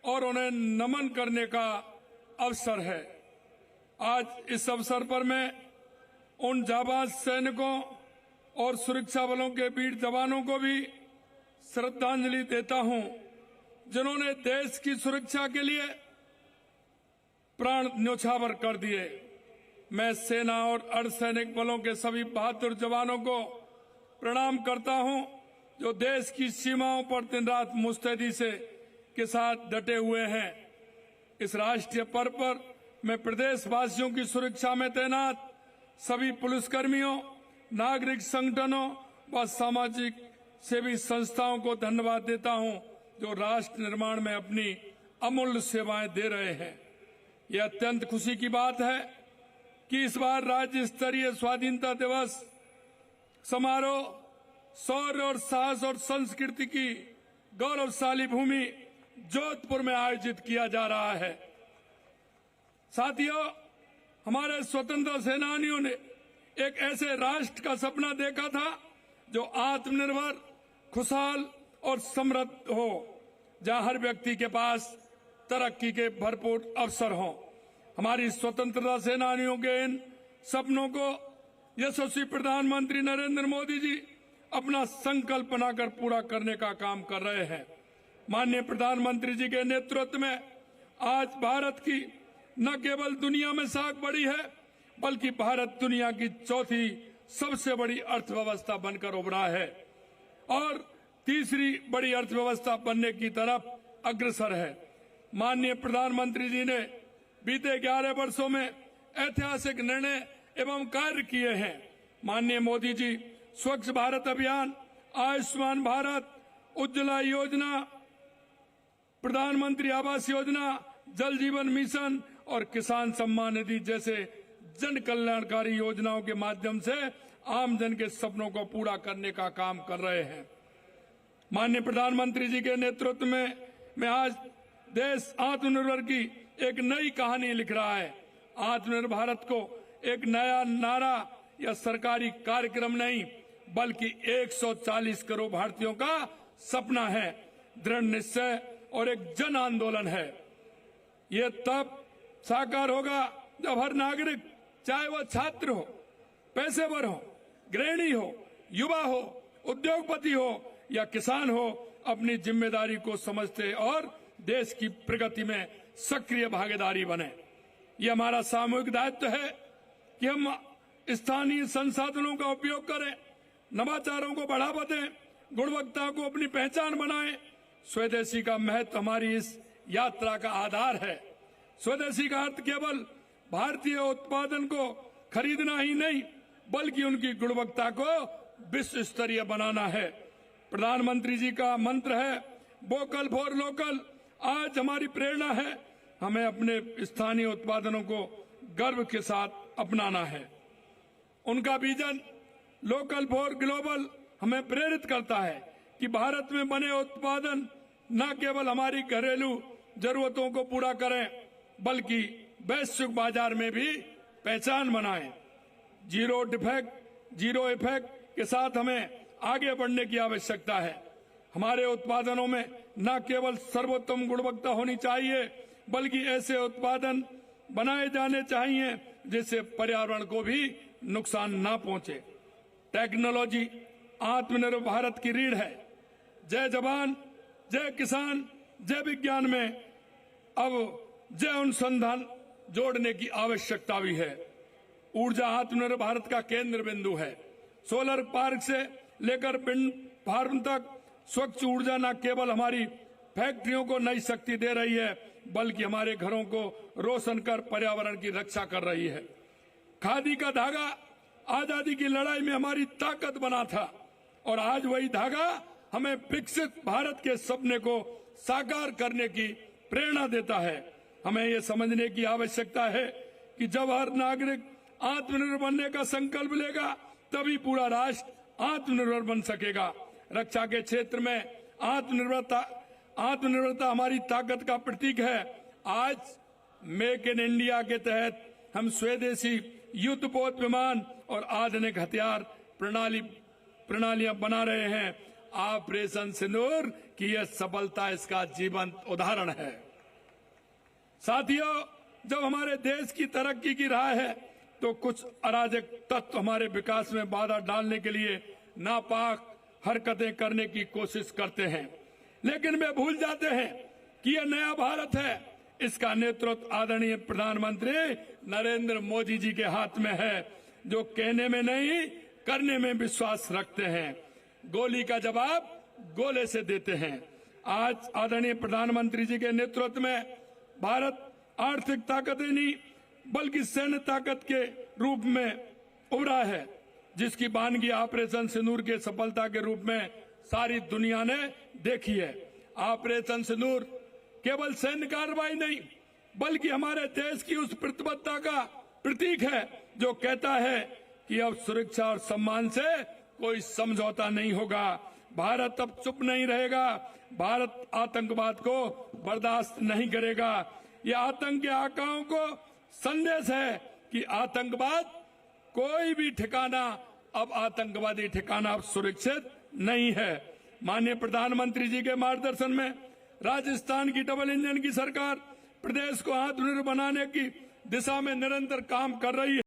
और उन्हें नमन करने का अवसर है। आज इस अवसर पर मैं उन जाबाज सैनिकों और सुरक्षा बलों के वीर जवानों को भी श्रद्धांजलि देता हूं, जिन्होंने देश की सुरक्षा के लिए प्राण न्योछावर कर दिए। मैं सेना और अर्धसैनिक बलों के सभी बहादुर जवानों को प्रणाम करता हूं, जो देश की सीमाओं पर दिन रात मुस्तैदी के साथ डटे हुए हैं। इस राष्ट्रीय पर्व पर मैं प्रदेशवासियों की सुरक्षा में तैनात सभी पुलिसकर्मियों, नागरिक संगठनों व सामाजिक सेवी संस्थाओं को धन्यवाद देता हूं, जो राष्ट्र निर्माण में अपनी अमूल्य सेवाएं दे रहे हैं। यह अत्यंत खुशी की बात है कि इस बार राज्य स्तरीय स्वाधीनता दिवस समारोह शौर्य और साहस और संस्कृति की गौरवशाली भूमि जोधपुर में आयोजित किया जा रहा है। साथियों, हमारे स्वतंत्रता सेनानियों ने एक ऐसे राष्ट्र का सपना देखा था जो आत्मनिर्भर, खुशहाल और समृद्ध हो, जहां हर व्यक्ति के पास तरक्की के भरपूर अवसर हों। हमारी स्वतंत्रता सेनानियों के इन सपनों को यशस्वी प्रधानमंत्री नरेंद्र मोदी जी अपना संकल्प बनाकर पूरा करने का काम कर रहे हैं। माननीय प्रधानमंत्री जी के नेतृत्व में आज भारत की न केवल दुनिया में साख बढ़ी है, बल्कि भारत दुनिया की चौथी सबसे बड़ी अर्थव्यवस्था बनकर उभरा है और तीसरी बड़ी अर्थव्यवस्था बनने की तरफ अग्रसर है। माननीय प्रधानमंत्री जी ने बीते 11 वर्षों में ऐतिहासिक निर्णय एवं कार्य किए हैं। माननीय मोदी जी स्वच्छ भारत अभियान, आयुष्मान भारत, उज्ज्वला योजना, प्रधानमंत्री आवास योजना, जल जीवन मिशन और किसान सम्मान निधि जैसे जन कल्याणकारी योजनाओं के माध्यम से आम जन के सपनों को पूरा करने का काम कर रहे हैं। माननीय प्रधानमंत्री जी के नेतृत्व में आज देश आत्मनिर्भर की एक नई कहानी लिख रहा है। आत्मनिर्भर भारत को एक नया नारा या सरकारी कार्यक्रम नहीं, बल्कि 140 करोड़ भारतीयों का सपना है, दृढ़ निश्चय और एक जन आंदोलन है। ये तब साकार होगा जब हर नागरिक, चाहे वह छात्र हो, पेशेवर हो, गृहिणी हो, युवा हो, उद्योगपति हो या किसान हो, अपनी जिम्मेदारी को समझते और देश की प्रगति में सक्रिय भागीदारी बने। ये हमारा सामूहिक दायित्व है कि हम स्थानीय संसाधनों का उपयोग करें, नवाचारों को बढ़ावा दें, गुणवत्ता को अपनी पहचान बनाएं। स्वदेशी का महत्व हमारी इस यात्रा का आधार है। स्वदेशी का अर्थ केवल भारतीय उत्पादन को खरीदना ही नहीं, बल्कि उनकी गुणवत्ता को विश्व स्तरीय बनाना है। प्रधानमंत्री जी का मंत्र है वोकल फॉर लोकल। आज हमारी प्रेरणा है, हमें अपने स्थानीय उत्पादनों को गर्व के साथ अपनाना है। उनका विजन लोकल फॉर ग्लोबल हमें प्रेरित करता है कि भारत में बने उत्पादन न केवल हमारी घरेलू जरूरतों को पूरा करें, बल्कि वैश्विक बाजार में भी पहचान बनाएं। जीरो डिफेक्ट, जीरो इफेक्ट के साथ हमें आगे बढ़ने की आवश्यकता है। हमारे उत्पादनों में न केवल सर्वोत्तम गुणवत्ता होनी चाहिए, बल्कि ऐसे उत्पादन बनाए जाने चाहिए जिससे पर्यावरण को भी नुकसान न पहुंचे। टेक्नोलॉजी आत्मनिर्भर भारत की रीढ़ है। जय जवान, जय किसान, जय विज्ञान में अब जय अनुसंधान जोड़ने की आवश्यकता भी है। ऊर्जा आत्मनिर्भर भारत का केंद्र बिंदु है। सोलर पार्क से लेकर विंड फार्म तक स्वच्छ ऊर्जा न केवल हमारी फैक्ट्रियों को नई शक्ति दे रही है, बल्कि हमारे घरों को रोशन कर पर्यावरण की रक्षा कर रही है। खादी का धागा आजादी की लड़ाई में हमारी ताकत बना था और आज वही धागा हमें विकसित भारत के सपने को साकार करने की प्रेरणा देता है। हमें ये समझने की आवश्यकता है कि जब हर नागरिक आत्मनिर्भर बनने का संकल्प लेगा, तभी पूरा राष्ट्र आत्मनिर्भर बन सकेगा। रक्षा के क्षेत्र में आत्मनिर्भरता हमारी ताकत का प्रतीक है। आज मेक इन इंडिया के तहत हम स्वदेशी युद्धपोत विमान और आधुनिक हथियार प्रणालियां बना रहे हैं। ऑपरेशन सिंदूर की यह सफलता इसका जीवंत उदाहरण है। साथियों, जब हमारे देश की तरक्की की राह है तो कुछ अराजक तत्व हमारे विकास में बाधा डालने के लिए नापाक हरकतें करने की कोशिश करते हैं, लेकिन वे भूल जाते हैं कि यह नया भारत है। इसका नेतृत्व आदरणीय प्रधानमंत्री नरेंद्र मोदी जी के हाथ में है, जो कहने में नहीं करने में विश्वास रखते हैं। गोली का जवाब गोले से देते हैं। आज आदरणीय प्रधानमंत्री जी के नेतृत्व में भारत आर्थिक ताकत ही नहीं बल्कि सैन्य ताकत के रूप में उभरा है, जिसकी बानगी ऑपरेशन सिंदूर के सफलता के रूप में सारी दुनिया ने देखी है। ऑपरेशन सिंदूर केवल सैन्य कार्रवाई नहीं बल्कि हमारे देश की उस प्रतिबद्धता का प्रतीक है जो कहता है कि अब सुरक्षा और सम्मान से कोई समझौता नहीं होगा। भारत अब चुप नहीं रहेगा। भारत आतंकवाद को बर्दाश्त नहीं करेगा। ये आतंक के आकाओं को संदेश है कि आतंकवाद कोई भी ठिकाना, अब आतंकवादी ठिकाना अब सुरक्षित नहीं है। माननीय प्रधानमंत्री जी के मार्गदर्शन में राजस्थान की डबल इंजन की सरकार प्रदेश को आत्मनिर्भर बनाने की दिशा में निरंतर काम कर रही है।